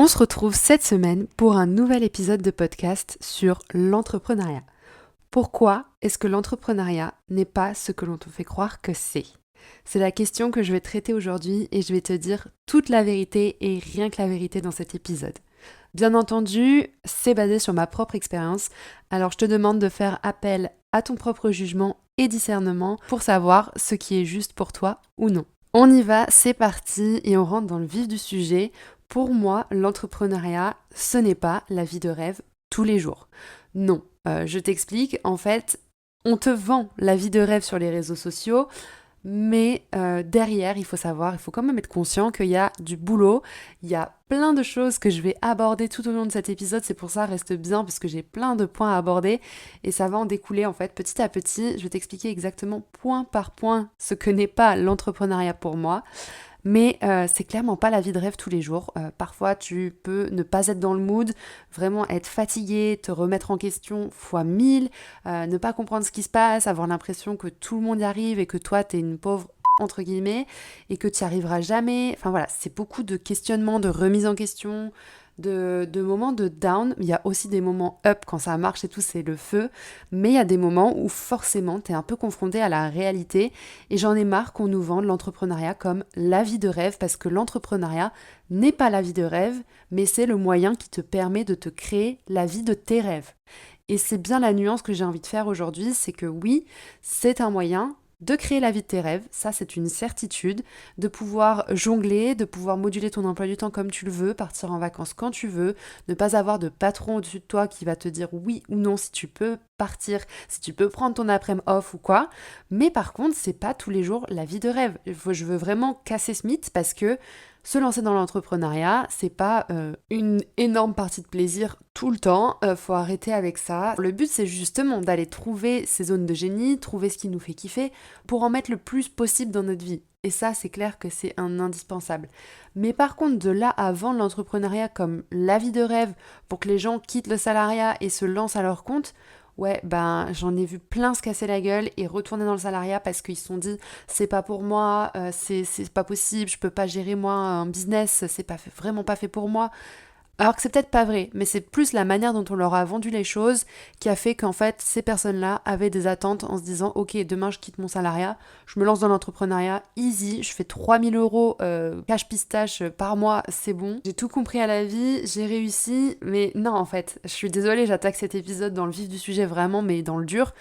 On se retrouve cette semaine pour un nouvel épisode de podcast sur l'entrepreneuriat. Pourquoi est-ce que l'entrepreneuriat n'est pas ce que l'on te fait croire que c'est? C'est la question que je vais traiter aujourd'hui et je vais te dire toute la vérité et rien que la vérité dans cet épisode. Bien entendu, c'est basé sur ma propre expérience, alors je te demande de faire appel à ton propre jugement et discernement pour savoir ce qui est juste pour toi ou non. On y va, c'est parti et on rentre dans le vif du sujet. Pour moi, l'entrepreneuriat, ce n'est pas la vie de rêve tous les jours. Non, je t'explique. En fait, on te vend la vie de rêve sur les réseaux sociaux, mais derrière, il faut savoir, il faut quand même être conscient qu'il y a du boulot, il y a plein de choses que je vais aborder tout au long de cet épisode, c'est pour ça, reste bien, parce que j'ai plein de points à aborder, et ça va en découler en fait petit à petit. Je vais t'expliquer exactement point par point ce que n'est pas l'entrepreneuriat pour moi. Mais c'est clairement pas la vie de rêve tous les jours. Parfois, tu peux ne pas être dans le mood, vraiment être fatigué, te remettre en question fois 1000, ne pas comprendre ce qui se passe, avoir l'impression que tout le monde y arrive et que toi, t'es une pauvre entre guillemets, et que tu n'y arriveras jamais. Enfin voilà, c'est beaucoup de questionnements, de remise en question, de moments de down. Il y a aussi des moments up quand ça marche et tout, c'est le feu. Mais il y a des moments où forcément, tu es un peu confronté à la réalité. Et j'en ai marre qu'on nous vende l'entrepreneuriat comme la vie de rêve, parce que l'entrepreneuriat n'est pas la vie de rêve, mais c'est le moyen qui te permet de te créer la vie de tes rêves. Et c'est bien la nuance que j'ai envie de faire aujourd'hui, c'est que oui, c'est un moyen de créer la vie de tes rêves, ça c'est une certitude, de pouvoir jongler, de pouvoir moduler ton emploi du temps comme tu le veux, partir en vacances quand tu veux, ne pas avoir de patron au-dessus de toi qui va te dire oui ou non si tu peux partir, si tu peux prendre ton après-midi off ou quoi. Mais par contre, c'est pas tous les jours la vie de rêve. Je veux vraiment casser ce mythe parce que se lancer dans l'entrepreneuriat, c'est pas une énorme partie de plaisir tout le temps, faut arrêter avec ça. Le but c'est justement d'aller trouver ces zones de génie, trouver ce qui nous fait kiffer, pour en mettre le plus possible dans notre vie. Et ça, c'est clair que c'est un indispensable. Mais par contre, de là à vendre l'entrepreneuriat comme la vie de rêve pour que les gens quittent le salariat et se lancent à leur compte, ouais, ben j'en ai vu plein se casser la gueule et retourner dans le salariat parce qu'ils se sont dit c'est pas pour moi, c'est pas possible, je peux pas gérer moi un business, c'est pas fait, vraiment pas fait pour moi. Alors que c'est peut-être pas vrai, mais c'est plus la manière dont on leur a vendu les choses qui a fait qu'en fait, ces personnes-là avaient des attentes en se disant ok, demain je quitte mon salariat, je me lance dans l'entrepreneuriat, easy, je fais 3 000 € cash pistache par mois, c'est bon. J'ai tout compris à la vie, j'ai réussi, mais non en fait, je suis désolée, j'attaque cet épisode dans le vif du sujet vraiment, mais dans le dur.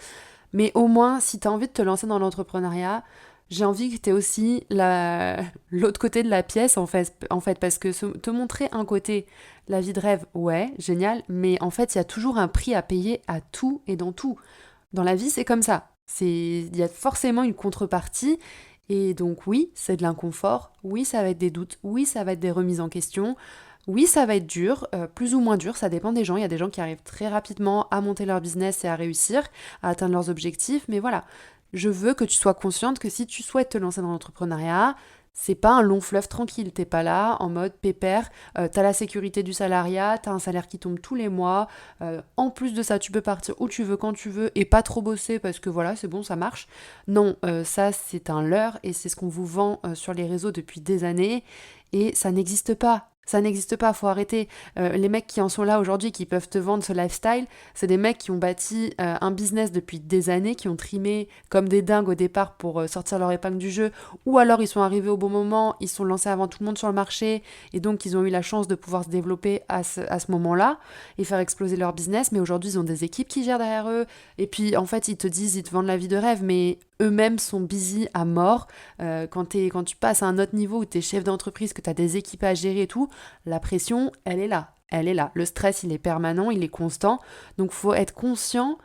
Mais au moins, si tu as envie de te lancer dans l'entrepreneuriat, j'ai envie que tu aies aussi l'autre côté de la pièce, en fait, parce que te montrer un côté, la vie de rêve, ouais, génial, mais en fait, il y a toujours un prix à payer à tout et dans tout. Dans la vie, c'est comme ça. Il y a forcément une contrepartie, et donc oui, c'est de l'inconfort, oui, ça va être des doutes, oui, ça va être des remises en question, oui, ça va être dur, plus ou moins dur, ça dépend des gens. Il y a des gens qui arrivent très rapidement à monter leur business et à réussir, à atteindre leurs objectifs, mais voilà. Je veux que tu sois consciente que si tu souhaites te lancer dans l'entrepreneuriat, c'est pas un long fleuve tranquille, t'es pas là en mode pépère, t'as la sécurité du salariat, t'as un salaire qui tombe tous les mois, en plus de ça tu peux partir où tu veux quand tu veux et pas trop bosser parce que voilà c'est bon ça marche. Non, ça c'est un leurre et c'est ce qu'on vous vend sur les réseaux depuis des années et ça n'existe pas. Ça n'existe pas, faut arrêter. Les mecs qui en sont là aujourd'hui, qui peuvent te vendre ce lifestyle, c'est des mecs qui ont bâti un business depuis des années, qui ont trimé comme des dingues au départ pour sortir leur épingle du jeu, ou alors ils sont arrivés au bon moment, ils sont lancés avant tout le monde sur le marché, et donc ils ont eu la chance de pouvoir se développer à ce moment-là, et faire exploser leur business, mais aujourd'hui ils ont des équipes qui gèrent derrière eux, et puis en fait ils te vendent la vie de rêve, mais eux-mêmes sont busy à mort. Quand tu passes à un autre niveau où tu es chef d'entreprise, que tu as des équipes à gérer et tout, la pression, elle est là. Elle est là. Le stress, il est permanent, il est constant. Donc, faut être conscient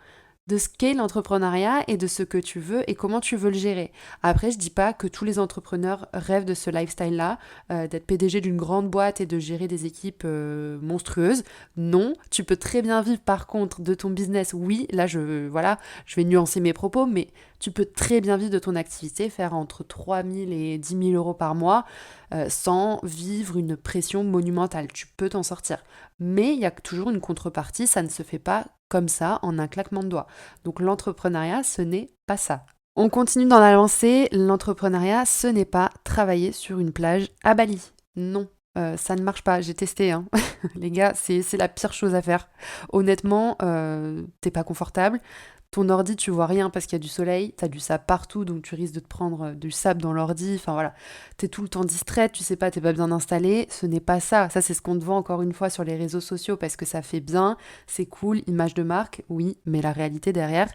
de ce qu'est l'entrepreneuriat et de ce que tu veux et comment tu veux le gérer. Après, je dis pas que tous les entrepreneurs rêvent de ce lifestyle-là, d'être PDG d'une grande boîte et de gérer des équipes monstrueuses. Non, tu peux très bien vivre par contre de ton business. Oui, là je vais nuancer mes propos, mais tu peux très bien vivre de ton activité, faire entre 3 000 et 10 000 € par mois sans vivre une pression monumentale. Tu peux t'en sortir. Mais il y a toujours une contrepartie, ça ne se fait pas comme ça en un claquement de doigts. Donc l'entrepreneuriat, ce n'est pas ça. On continue dans la lancée, l'entrepreneuriat, ce n'est pas travailler sur une plage à Bali. Non. ça ne marche pas, j'ai testé, hein. Les gars, c'est la pire chose à faire. Honnêtement, t'es pas confortable. Ton ordi, tu vois rien parce qu'il y a du soleil, t'as du sable partout, donc tu risques de te prendre du sable dans l'ordi. Enfin voilà, t'es tout le temps distraite, tu sais pas, t'es pas bien installé. Ce n'est pas ça. Ça, c'est ce qu'on te vend encore une fois sur les réseaux sociaux parce que ça fait bien, c'est cool, image de marque, oui, mais la réalité derrière,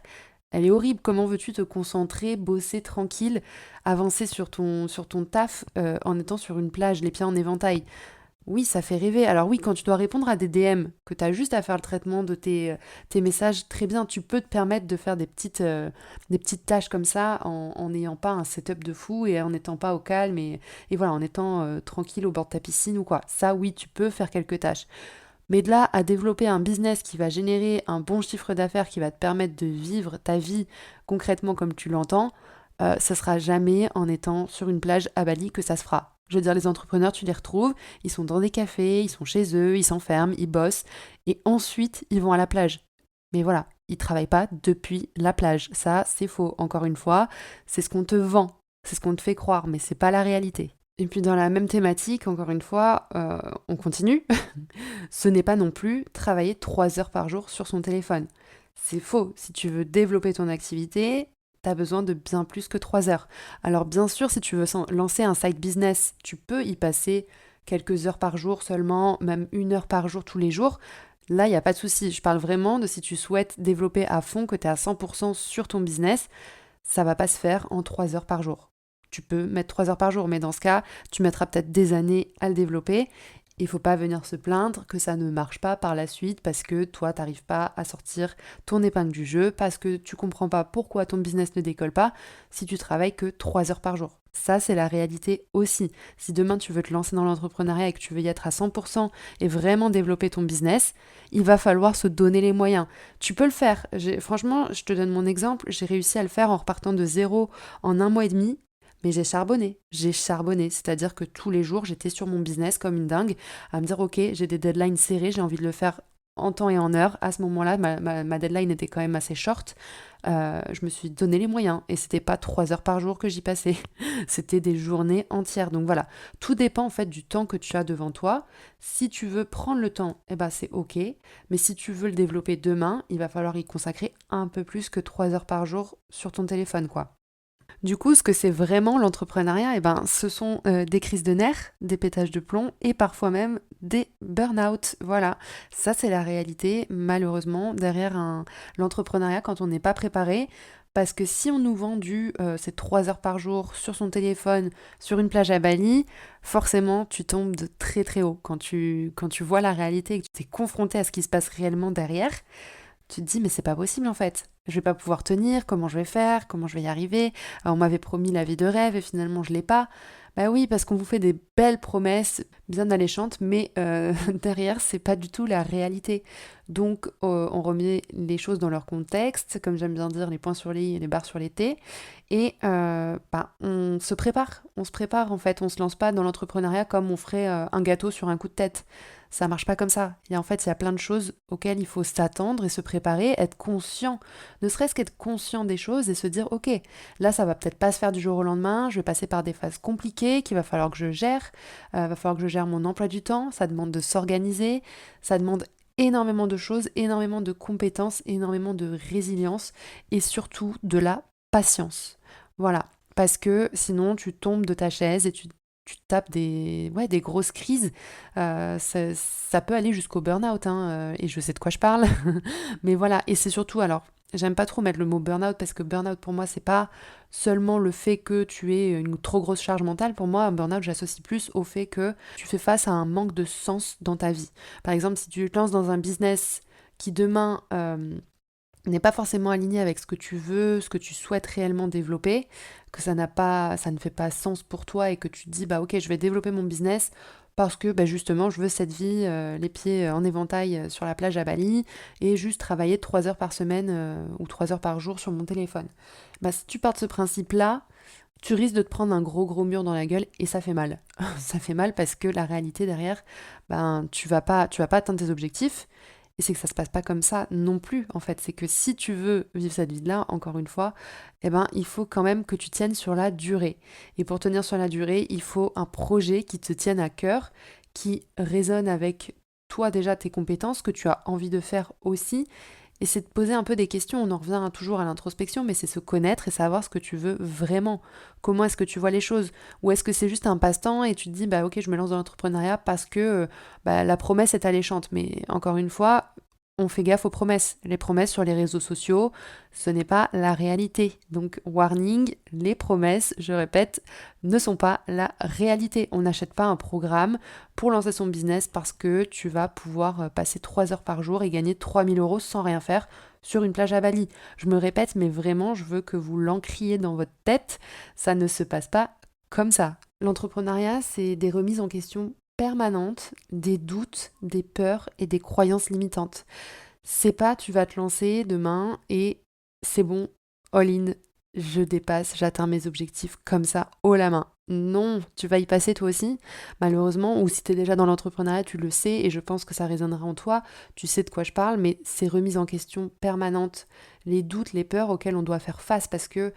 elle est horrible. Comment veux-tu te concentrer, bosser tranquille, avancer sur ton taf en étant sur une plage, les pieds en éventail? Oui, ça fait rêver. Alors oui, quand tu dois répondre à des DM, que tu as juste à faire le traitement de tes messages, très bien, tu peux te permettre de faire des petites tâches comme ça en n'ayant pas un setup de fou et en n'étant pas au calme et voilà, en étant tranquille au bord de ta piscine ou quoi. Ça, oui, tu peux faire quelques tâches. Mais de là à développer un business qui va générer un bon chiffre d'affaires, qui va te permettre de vivre ta vie concrètement comme tu l'entends, ça sera jamais en étant sur une plage à Bali que ça se fera. Je veux dire, les entrepreneurs, tu les retrouves, ils sont dans des cafés, ils sont chez eux, ils s'enferment, ils bossent, et ensuite ils vont à la plage. Mais voilà, ils travaillent pas depuis la plage. Ça, c'est faux. Encore une fois, c'est ce qu'on te vend, c'est ce qu'on te fait croire, mais c'est pas la réalité. Et puis dans la même thématique, encore une fois, on continue. Ce n'est pas non plus travailler 3 heures par jour sur son téléphone. C'est faux. Si tu veux développer ton activité, tu as besoin de bien plus que 3 heures. Alors bien sûr, si tu veux lancer un side business, tu peux y passer quelques heures par jour seulement, même 1 heure par jour tous les jours. Là, il n'y a pas de souci. Je parle vraiment de si tu souhaites développer à fond, que tu es à 100% sur ton business, ça va pas se faire en 3 heures par jour. Tu peux mettre 3 heures par jour, mais dans ce cas, tu mettras peut-être des années à le développer. Il faut pas venir se plaindre que ça ne marche pas par la suite parce que toi, tu n'arrives pas à sortir ton épingle du jeu, parce que tu comprends pas pourquoi ton business ne décolle pas si tu travailles que 3 heures par jour. Ça, c'est la réalité aussi. Si demain tu veux te lancer dans l'entrepreneuriat et que tu veux y être à 100% et vraiment développer ton business, il va falloir se donner les moyens. Tu peux le faire. Franchement, je te donne mon exemple. J'ai réussi à le faire en repartant de zéro en 1 mois et demi. Mais j'ai charbonné, c'est-à-dire que tous les jours, j'étais sur mon business comme une dingue, à me dire, ok, j'ai des deadlines serrées, j'ai envie de le faire en temps et en heure. À ce moment-là, ma deadline était quand même assez short. Je me suis donné les moyens et c'était pas 3 heures par jour que j'y passais, c'était des journées entières. Donc voilà, tout dépend en fait du temps que tu as devant toi. Si tu veux prendre le temps, eh ben c'est ok, mais si tu veux le développer demain, il va falloir y consacrer un peu plus que 3 heures par jour sur ton téléphone, quoi. Du coup, ce que c'est vraiment l'entrepreneuriat, eh ben, ce sont des crises de nerfs, des pétages de plomb et parfois même des burn-out. Voilà, ça c'est la réalité, malheureusement, derrière l'entrepreneuriat quand on n'est pas préparé. Parce que si on nous vend c'est 3 heures par jour sur son téléphone, sur une plage à Bali, forcément tu tombes de très très haut. Quand tu vois la réalité et que tu es confronté à ce qui se passe réellement derrière, tu te dis mais c'est pas possible en fait. Je vais pas pouvoir tenir, comment je vais faire, comment je vais y arriver. On m'avait promis la vie de rêve et finalement je l'ai pas. Bah oui, parce qu'on vous fait des belles promesses bien alléchantes, mais derrière c'est pas du tout la réalité. Donc on remet les choses dans leur contexte, comme j'aime bien dire, les points sur les i et les barres sur les t, et on se prépare en fait, on se lance pas dans l'entrepreneuriat comme on ferait un gâteau sur un coup de tête. Ça marche pas comme ça. Il y a plein de choses auxquelles il faut s'attendre et se préparer, être conscient, ne serait-ce qu'être conscient des choses et se dire, ok, là ça va peut-être pas se faire du jour au lendemain, je vais passer par des phases compliquées qu'il va falloir que je gère, va falloir que je gère mon emploi du temps, ça demande de s'organiser, ça demande énormément de choses, énormément de compétences, énormément de résilience et surtout de la patience. Voilà, parce que sinon tu tombes de ta chaise et tu tapes des grosses crises. Ça peut aller jusqu'au burn-out, hein, et je sais de quoi je parle. Mais voilà, et c'est surtout, alors, j'aime pas trop mettre le mot burn-out parce que burn-out pour moi, c'est pas seulement le fait que tu aies une trop grosse charge mentale. Pour moi, un burn-out, j'associe plus au fait que tu fais face à un manque de sens dans ta vie. Par exemple, si tu te lances dans un business qui demain n'est pas forcément aligné avec ce que tu veux, ce que tu souhaites réellement développer, que ça ne fait pas sens pour toi et que tu te dis bah ok je vais développer mon business parce que bah, justement je veux cette vie, les pieds en éventail sur la plage à Bali et juste travailler 3 heures par semaine ou 3 heures par jour sur mon téléphone. Bah si tu pars de ce principe-là, tu risques de te prendre un gros mur dans la gueule et ça fait mal. Ça fait mal parce que la réalité derrière, ben tu vas pas atteindre tes objectifs. Et c'est que ça se passe pas comme ça non plus, en fait. C'est que si tu veux vivre cette vie-là, encore une fois, eh ben, il faut quand même que tu tiennes sur la durée. Et pour tenir sur la durée, il faut un projet qui te tienne à cœur, qui résonne avec toi déjà tes compétences, que tu as envie de faire aussi. Et c'est de poser un peu des questions, on en revient toujours à l'introspection, mais c'est se connaître et savoir ce que tu veux vraiment. Comment est-ce que tu vois les choses? Ou est-ce que c'est juste un passe-temps et tu te dis, bah ok, je me lance dans l'entrepreneuriat parce que la promesse est alléchante. Mais encore une fois, on fait gaffe aux promesses. Les promesses sur les réseaux sociaux, ce n'est pas la réalité. Donc, warning, les promesses, je répète, ne sont pas la réalité. On n'achète pas un programme pour lancer son business parce que tu vas pouvoir passer 3 heures par jour et gagner 3 000 € sans rien faire sur une plage à Bali. Je me répète, mais vraiment, je veux que vous l'encriez dans votre tête. Ça ne se passe pas comme ça. L'entrepreneuriat, c'est des remises en question permanentes, des doutes, des peurs et des croyances limitantes. C'est pas tu vas te lancer demain et c'est bon, all in, je dépasse, j'atteins mes objectifs comme ça, haut la main. Non, tu vas y passer toi aussi, malheureusement, ou si tu es déjà dans l'entrepreneuriat, tu le sais et je pense que ça résonnera en toi, tu sais de quoi je parle, mais ces remises en question permanentes, les doutes, les peurs auxquelles on doit faire face parce que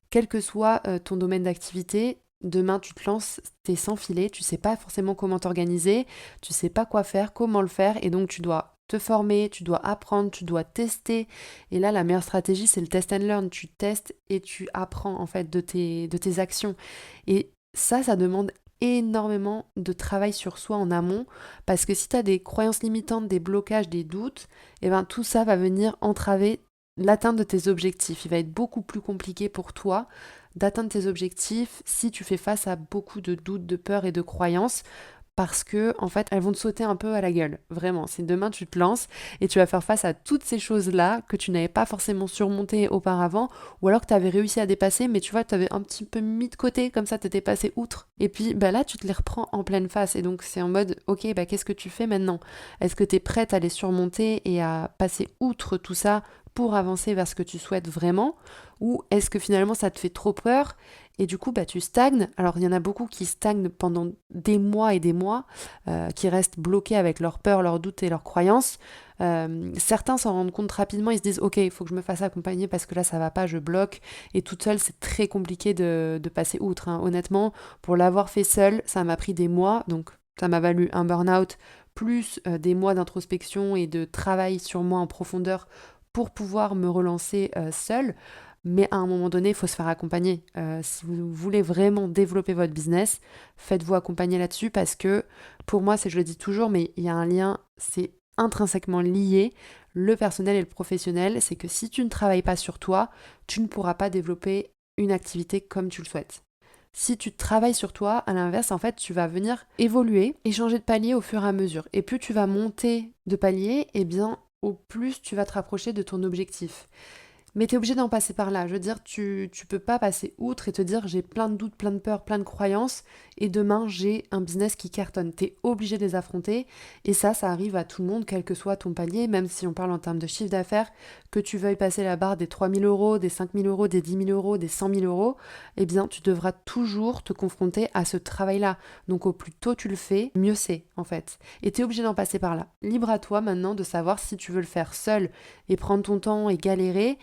quel que soit ton domaine d'activité, demain tu te lances, t'es sans filet, tu sais pas forcément comment t'organiser, tu sais pas quoi faire, comment le faire, et donc tu dois te former, tu dois apprendre, tu dois tester. Et là, la meilleure stratégie, c'est le test and learn. Tu testes et tu apprends en fait de tes actions. Et ça demande énormément de travail sur soi en amont, parce que si tu as des croyances limitantes, des blocages, des doutes, et ben tout ça va venir entraver l'atteinte de tes objectifs. Il va être beaucoup plus compliqué pour toi d'atteindre tes objectifs si tu fais face à beaucoup de doutes, de peurs et de croyances parce que en fait, elles vont te sauter un peu à la gueule. Vraiment, si demain tu te lances et tu vas faire face à toutes ces choses-là que tu n'avais pas forcément surmontées auparavant ou alors que tu avais réussi à dépasser mais tu vois, tu avais un petit peu mis de côté comme ça, tu étais passé outre. Et puis bah là, tu te les reprends en pleine face et donc c'est en mode OK, bah qu'est-ce que tu fais maintenant? Est-ce que tu es prête à les surmonter et à passer outre tout ça pour avancer vers ce que tu souhaites vraiment? Ou est-ce que finalement ça te fait trop peur et du coup bah, tu stagnes? Alors il y en a beaucoup qui stagnent pendant des mois et des mois, qui restent bloqués avec leurs peurs, leurs doutes et leurs croyances. Certains s'en rendent compte rapidement, ils se disent ok, il faut que je me fasse accompagner parce que là ça va pas, je bloque. Et toute seule c'est très compliqué de passer outre, hein. Honnêtement, pour l'avoir fait seule, ça m'a pris des mois, donc ça m'a valu un burn-out, plus des mois d'introspection et de travail sur moi en profondeur pour pouvoir me relancer seule. Mais à un moment donné, il faut se faire accompagner. Si vous voulez vraiment développer votre business, faites-vous accompagner là-dessus parce que pour moi, je le dis toujours, mais il y a un lien, c'est intrinsèquement lié. Le personnel et le professionnel, c'est que si tu ne travailles pas sur toi, tu ne pourras pas développer une activité comme tu le souhaites. Si tu travailles sur toi, à l'inverse, en fait, tu vas venir évoluer et changer de palier au fur et à mesure. Et plus tu vas monter de palier, et bien, au plus tu vas te rapprocher de ton objectif. Mais tu es obligé d'en passer par là. Je veux dire, tu peux pas passer outre et te dire j'ai plein de doutes, plein de peurs, plein de croyances et demain j'ai un business qui cartonne. Tu es obligé de les affronter et ça arrive à tout le monde, quel que soit ton palier, même si on parle en termes de chiffre d'affaires, que tu veuilles passer la barre des 3 000 €, des 5 000 €, des 10 000 €, des 100 000 €, eh bien tu devras toujours te confronter à ce travail-là. Donc au plus tôt tu le fais, mieux c'est en fait. Et tu es obligé d'en passer par là. Libre à toi maintenant de savoir si tu veux le faire seul et prendre ton temps et galérer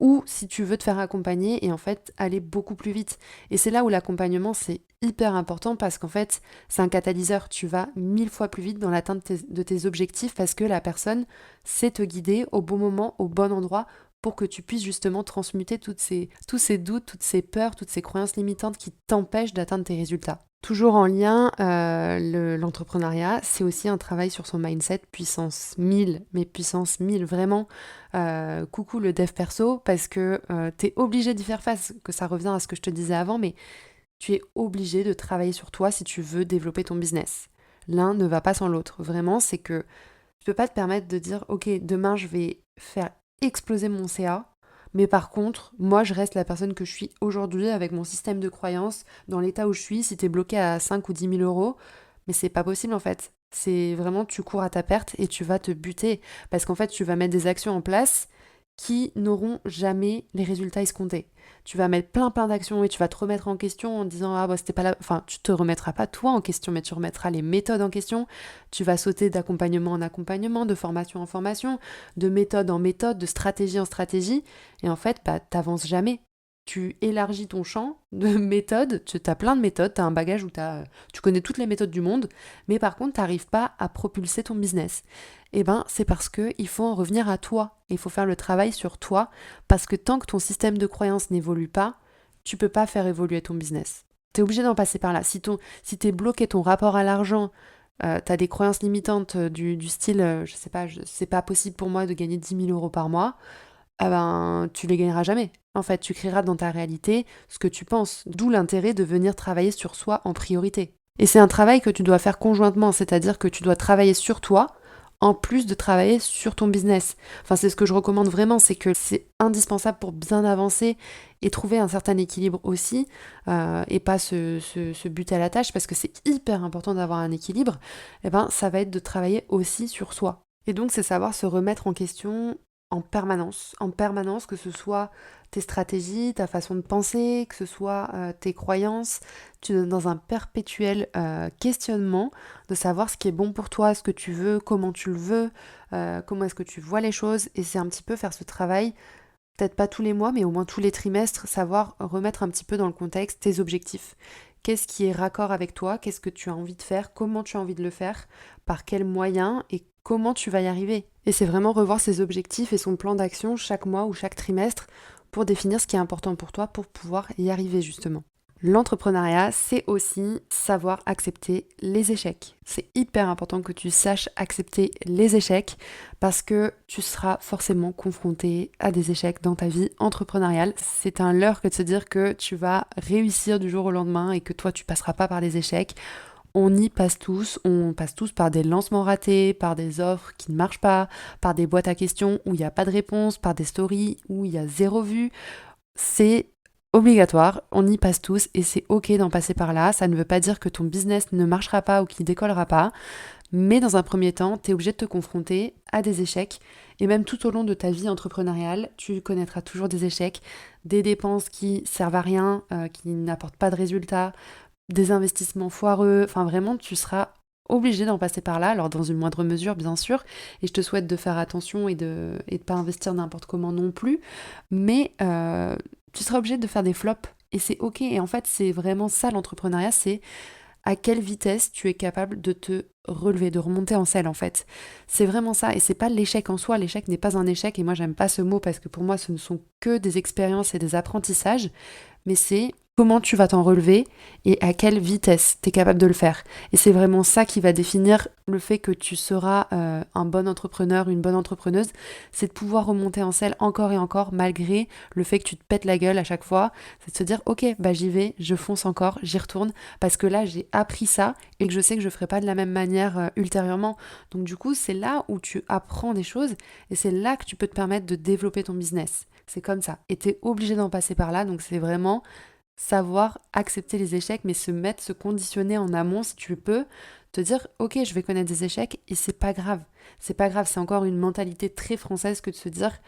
ou si tu veux te faire accompagner et en fait aller beaucoup plus vite. Et c'est là où l'accompagnement c'est hyper important parce qu'en fait c'est un catalyseur, tu vas 1000 fois plus vite dans l'atteinte de tes objectifs parce que la personne sait te guider au bon moment, au bon endroit pour que tu puisses justement transmuter tous ces doutes, toutes ces peurs, toutes ces croyances limitantes qui t'empêchent d'atteindre tes résultats. Toujours en lien, l'entrepreneuriat, c'est aussi un travail sur son mindset puissance 1000, mais puissance 1000 vraiment. Coucou le dev perso, parce que t'es obligé d'y faire face, que ça revient à ce que je te disais avant, mais tu es obligé de travailler sur toi si tu veux développer ton business. L'un ne va pas sans l'autre. Vraiment, c'est que tu peux pas te permettre de dire, ok, demain je vais faire exploser mon CA, mais par contre, moi, je reste la personne que je suis aujourd'hui avec mon système de croyance, dans l'état où je suis, si t'es bloqué à 5 ou 10 000 €, mais c'est pas possible en fait. C'est vraiment, tu cours à ta perte et tu vas te buter. Parce qu'en fait, tu vas mettre des actions en place qui n'auront jamais les résultats escomptés. Tu vas mettre plein d'actions et tu vas te remettre en question en disant ah bah c'était pas là, enfin tu te remettras pas toi en question mais tu remettras les méthodes en question. Tu vas sauter d'accompagnement en accompagnement, de formation en formation, de méthode en méthode, de stratégie en stratégie et en fait bah t'avances jamais. tu élargis ton champ de méthodes, tu as plein de méthodes, tu as un bagage où tu connais toutes les méthodes du monde, mais par contre, tu n'arrives pas à propulser ton business. Eh ben, c'est parce qu'il faut en revenir à toi. Il faut faire le travail sur toi, parce que tant que ton système de croyance n'évolue pas, tu peux pas faire évoluer ton business. Tu es obligé d'en passer par là. Si tu es bloqué ton rapport à l'argent, tu as des croyances limitantes du style, je sais pas, c'est pas possible pour moi de gagner 10 000 € par mois, ah ben, tu les gagneras jamais. En fait, tu créeras dans ta réalité ce que tu penses. D'où l'intérêt de venir travailler sur soi en priorité. Et c'est un travail que tu dois faire conjointement, c'est-à-dire que tu dois travailler sur toi en plus de travailler sur ton business. Enfin, c'est ce que je recommande vraiment, c'est que c'est indispensable pour bien avancer et trouver un certain équilibre aussi, et pas se buter à la tâche, parce que c'est hyper important d'avoir un équilibre. Et ben, ça va être de travailler aussi sur soi. Et donc, c'est savoir se remettre en question en permanence, que ce soit tes stratégies, ta façon de penser, que ce soit tes croyances. Tu es dans un perpétuel questionnement de savoir ce qui est bon pour toi, ce que tu veux, comment tu le veux, comment est-ce que tu vois les choses. Et c'est un petit peu faire ce travail, peut-être pas tous les mois, mais au moins tous les trimestres, savoir remettre un petit peu dans le contexte tes objectifs. Qu'est-ce qui est raccord avec toi? Qu'est-ce que tu as envie de faire? Comment tu as envie de le faire? Par quels moyens? Et comment tu vas y arriver? Et c'est vraiment revoir ses objectifs et son plan d'action chaque mois ou chaque trimestre pour définir ce qui est important pour toi pour pouvoir y arriver justement. L'entrepreneuriat, c'est aussi savoir accepter les échecs. C'est hyper important que tu saches accepter les échecs, parce que tu seras forcément confronté à des échecs dans ta vie entrepreneuriale. C'est un leurre que de se dire que tu vas réussir du jour au lendemain et que toi tu passeras pas par les échecs. On y passe tous, on passe tous par des lancements ratés, par des offres qui ne marchent pas, par des boîtes à questions où il n'y a pas de réponse, par des stories où il y a 0 vue. C'est obligatoire, on y passe tous et c'est ok d'en passer par là. Ça ne veut pas dire que ton business ne marchera pas ou qu'il décollera pas, mais dans un premier temps, tu es obligé de te confronter à des échecs. Et même tout au long de ta vie entrepreneuriale, tu connaîtras toujours des échecs, des dépenses qui servent à rien, qui n'apportent pas de résultats, des investissements foireux. Enfin vraiment, tu seras obligé d'en passer par là, alors dans une moindre mesure bien sûr, et je te souhaite de faire attention et de pas investir n'importe comment non plus, mais tu seras obligé de faire des flops, et c'est ok. Et en fait, c'est vraiment ça l'entrepreneuriat, c'est à quelle vitesse tu es capable de te relever, de remonter en selle en fait. C'est vraiment ça, et c'est pas l'échec en soi, l'échec n'est pas un échec, et moi j'aime pas ce mot parce que pour moi ce ne sont que des expériences et des apprentissages, mais c'est comment tu vas t'en relever et à quelle vitesse tu es capable de le faire. Et c'est vraiment ça qui va définir le fait que tu seras un bon entrepreneur, une bonne entrepreneuse, c'est de pouvoir remonter en selle encore et encore malgré le fait que tu te pètes la gueule à chaque fois. C'est de se dire ok, bah j'y vais, je fonce encore, j'y retourne, parce que là j'ai appris ça et que je sais que je ferai pas de la même manière ultérieurement. Donc du coup c'est là où tu apprends des choses et c'est là que tu peux te permettre de développer ton business. C'est comme ça. Et tu es obligé d'en passer par là, donc c'est vraiment savoir accepter les échecs, mais se conditionner en amont si tu peux, te dire ok, je vais connaître des échecs et c'est pas grave. C'est pas grave, c'est encore une mentalité très française que de se dire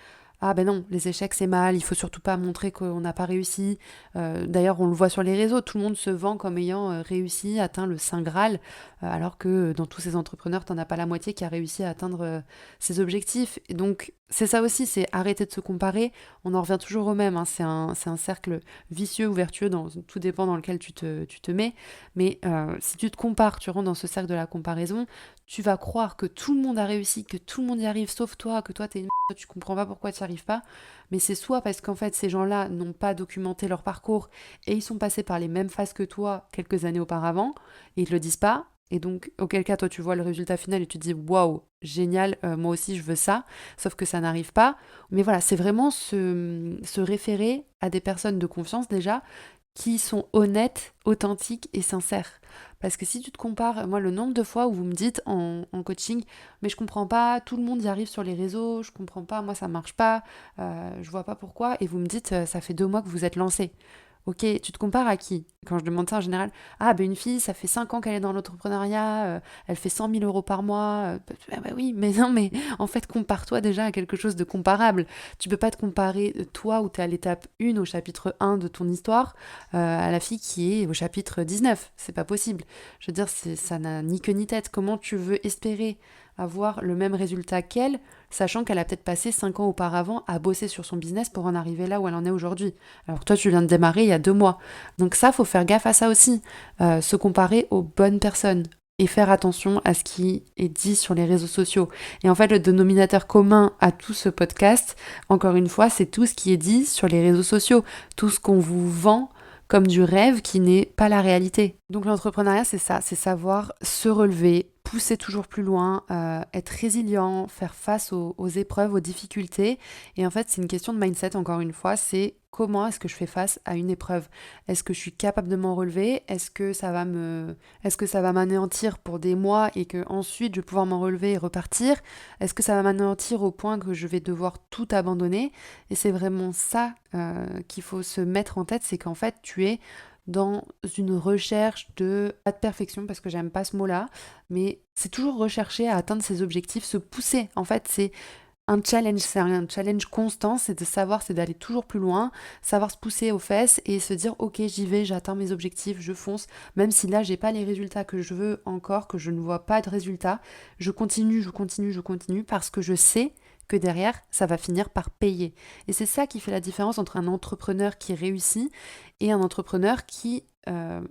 ah ben non, les échecs c'est mal, il faut surtout pas montrer qu'on n'a pas réussi. D'ailleurs, on le voit sur les réseaux, tout le monde se vend comme ayant réussi, atteint le Saint Graal, alors que dans tous ces entrepreneurs, t'en as pas la moitié qui a réussi à atteindre ses objectifs. Et donc, c'est ça aussi, c'est arrêter de se comparer. On en revient toujours au même, hein. C'est un cercle vicieux ou vertueux, tout dépend dans lequel tu te mets. Mais si tu te compares, tu rentres dans ce cercle de la comparaison, tu vas croire que tout le monde a réussi, que tout le monde y arrive sauf toi, que toi t'es une merde, tu comprends pas pourquoi tu n'y arrives pas. Mais c'est soit parce qu'en fait ces gens-là n'ont pas documenté leur parcours et ils sont passés par les mêmes phases que toi quelques années auparavant et ils te le disent pas. Et donc, auquel cas, toi, tu vois le résultat final et tu te dis waouh, génial, moi aussi je veux ça, sauf que ça n'arrive pas. Mais voilà, c'est vraiment se référer à des personnes de confiance déjà qui sont honnêtes, authentiques et sincères. Parce que si tu te compares, moi, le nombre de fois où vous me dites en coaching, mais je comprends pas, tout le monde y arrive sur les réseaux, je comprends pas, moi ça marche pas, je vois pas pourquoi, et vous me dites, ça fait 2 mois que vous êtes lancé. Ok, tu te compares à qui? Quand je demande ça en général, ah ben une fille, ça fait 5 ans qu'elle est dans l'entrepreneuriat, elle fait 100 000 € par mois. Ah bah oui, mais non, mais en fait, compare-toi déjà à quelque chose de comparable. Tu peux pas te comparer, toi, où tu es à l'étape 1, au chapitre 1 de ton histoire, à la fille qui est au chapitre 19. C'est pas possible. Je veux dire, ça n'a ni queue ni tête. Comment tu veux espérer avoir le même résultat qu'elle, sachant qu'elle a peut-être passé 5 ans auparavant à bosser sur son business pour en arriver là où elle en est aujourd'hui. Alors que toi, tu viens de démarrer il y a 2 mois. Donc ça, faut faire gaffe à ça aussi. Se comparer aux bonnes personnes et faire attention à ce qui est dit sur les réseaux sociaux. Et en fait, le dénominateur commun à tout ce podcast, encore une fois, c'est tout ce qui est dit sur les réseaux sociaux, tout ce qu'on vous vend comme du rêve qui n'est pas la réalité. Donc l'entrepreneuriat, c'est ça, c'est savoir se relever, pousser toujours plus loin, être résilient, faire face aux épreuves, aux difficultés. Et en fait, c'est une question de mindset, encore une fois, c'est comment est-ce que je fais face à une épreuve? Est-ce que je suis capable de m'en relever? Est-ce que ça va m'anéantir pour des mois et que ensuite je vais pouvoir m'en relever et repartir? Est-ce que ça va m'anéantir au point que je vais devoir tout abandonner? Et c'est vraiment ça qu'il faut se mettre en tête, c'est qu'en fait, tu es dans une recherche de, pas de perfection parce que j'aime pas ce mot-là, mais c'est toujours rechercher à atteindre ses objectifs, se pousser. En fait, c'est un challenge constant, c'est de savoir, c'est d'aller toujours plus loin, savoir se pousser aux fesses et se dire ok, j'y vais, j'atteins mes objectifs, je fonce, même si là j'ai pas les résultats que je veux encore, que je ne vois pas de résultats, je continue, je continue, je continue parce que je sais que derrière, ça va finir par payer. Et c'est ça qui fait la différence entre un entrepreneur qui réussit et un entrepreneur qui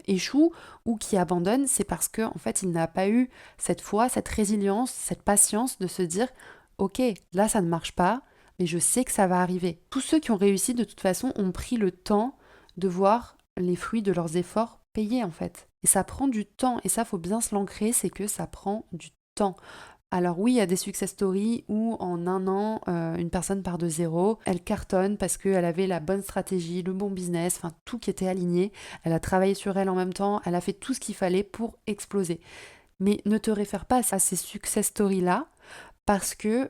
échoue ou qui abandonne. C'est parce que en fait, il n'a pas eu cette foi, cette résilience, cette patience de se dire ok, là ça ne marche pas, mais je sais que ça va arriver. Tous ceux qui ont réussi, de toute façon, ont pris le temps de voir les fruits de leurs efforts payés en fait. Et ça prend du temps, et ça faut bien se l'ancrer, c'est que ça prend du temps. Alors oui, il y a des success stories où en un an, une personne part de zéro, elle cartonne parce qu'elle avait la bonne stratégie, le bon business, enfin tout qui était aligné, elle a travaillé sur elle en même temps, elle a fait tout ce qu'il fallait pour exploser. Mais ne te réfère pas à ces success stories-là parce que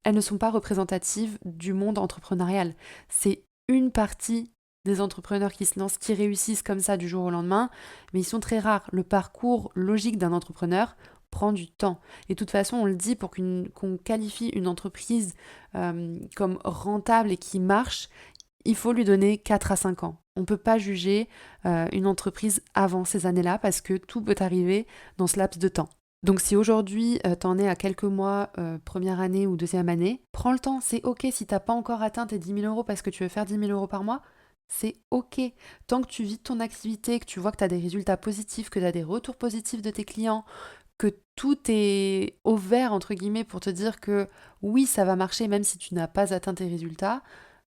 elles ne sont pas représentatives du monde entrepreneurial. C'est une partie des entrepreneurs qui se lancent, qui réussissent comme ça du jour au lendemain, mais ils sont très rares. Le parcours logique d'un entrepreneur prend du temps. Et de toute façon, on le dit, pour qu'on qualifie une entreprise comme rentable et qui marche, il faut lui donner 4 à 5 ans. On ne peut pas juger une entreprise avant ces années-là parce que tout peut arriver dans ce laps de temps. Donc si aujourd'hui t'en es à quelques mois, première année ou deuxième année, prends le temps, c'est ok si t'as pas encore atteint tes 10 000 € parce que tu veux faire 10 000 € par mois, c'est ok. Tant que tu vis ton activité, que tu vois que tu as des résultats positifs, que tu as des retours positifs de tes clients, que tout est au vert entre guillemets pour te dire que oui ça va marcher même si tu n'as pas atteint tes résultats,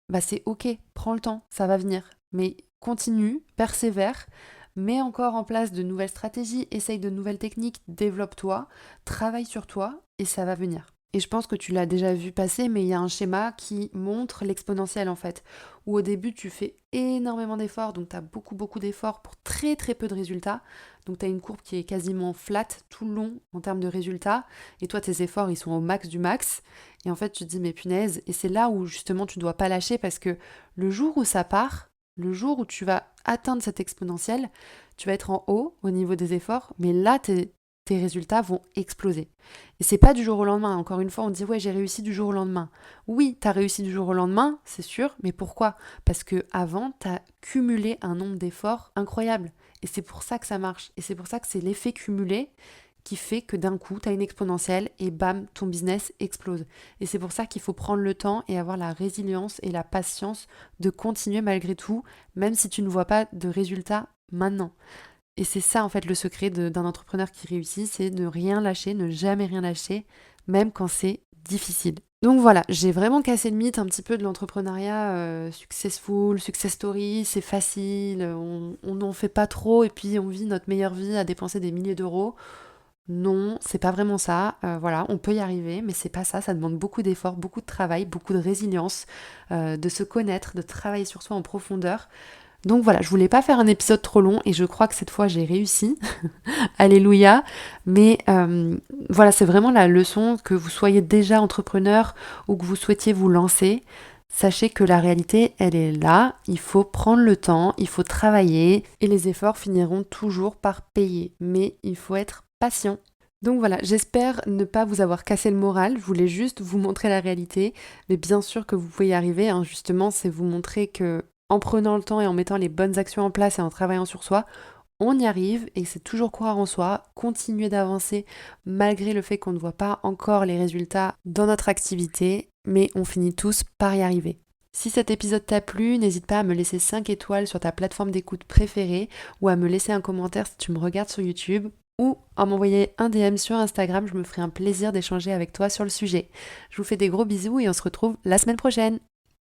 bah c'est ok, prends le temps, ça va venir. Mais continue, persévère, mets encore en place de nouvelles stratégies, essaye de nouvelles techniques, développe-toi, travaille sur toi et ça va venir. Et je pense que tu l'as déjà vu passer, mais il y a un schéma qui montre l'exponentiel en fait, où au début tu fais énormément d'efforts, donc tu as beaucoup d'efforts pour très très peu de résultats, donc tu as une courbe qui est quasiment flat tout le long en termes de résultats, et toi tes efforts ils sont au max du max, et en fait tu te dis mais punaise, et c'est là où justement tu dois pas lâcher parce que le jour où ça part, le jour où tu vas atteindre cette exponentielle, tu vas être en haut au niveau des efforts, mais là tes résultats vont exploser. Et c'est pas du jour au lendemain. Encore une fois, on dit ouais, j'ai réussi du jour au lendemain. Oui, t'as réussi du jour au lendemain, c'est sûr, mais pourquoi? Parce que avant, t'as cumulé un nombre d'efforts incroyable. Et c'est pour ça que ça marche. Et c'est pour ça que c'est l'effet cumulé qui fait que d'un coup, t'as une exponentielle et bam, ton business explose. Et c'est pour ça qu'il faut prendre le temps et avoir la résilience et la patience de continuer malgré tout, même si tu ne vois pas de résultats maintenant. Et c'est ça en fait le secret d'un entrepreneur qui réussit, c'est ne rien lâcher, ne jamais rien lâcher, même quand c'est difficile. Donc voilà, j'ai vraiment cassé le mythe un petit peu de l'entrepreneuriat successful, success story, c'est facile, on n'en fait pas trop et puis on vit notre meilleure vie à dépenser des milliers d'euros. Non, c'est pas vraiment ça. Voilà, on peut y arriver, mais c'est pas ça. Ça demande beaucoup d'efforts, beaucoup de travail, beaucoup de résilience, de se connaître, de travailler sur soi en profondeur. Donc voilà, je voulais pas faire un épisode trop long et je crois que cette fois j'ai réussi. Alléluia. Mais voilà, c'est vraiment la leçon que vous soyez déjà entrepreneur ou que vous souhaitiez vous lancer. Sachez que la réalité, elle est là. Il faut prendre le temps, il faut travailler et les efforts finiront toujours par payer. Mais il faut être patient. Donc voilà, j'espère ne pas vous avoir cassé le moral, je voulais juste vous montrer la réalité, mais bien sûr que vous pouvez y arriver, hein. Justement, c'est vous montrer que en prenant le temps et en mettant les bonnes actions en place et en travaillant sur soi, on y arrive et c'est toujours croire en soi, continuer d'avancer malgré le fait qu'on ne voit pas encore les résultats dans notre activité, mais on finit tous par y arriver. Si cet épisode t'a plu, n'hésite pas à me laisser 5 étoiles sur ta plateforme d'écoute préférée ou à me laisser un commentaire si tu me regardes sur YouTube ou à m'envoyer un DM sur Instagram, je me ferai un plaisir d'échanger avec toi sur le sujet. Je vous fais des gros bisous et on se retrouve la semaine prochaine.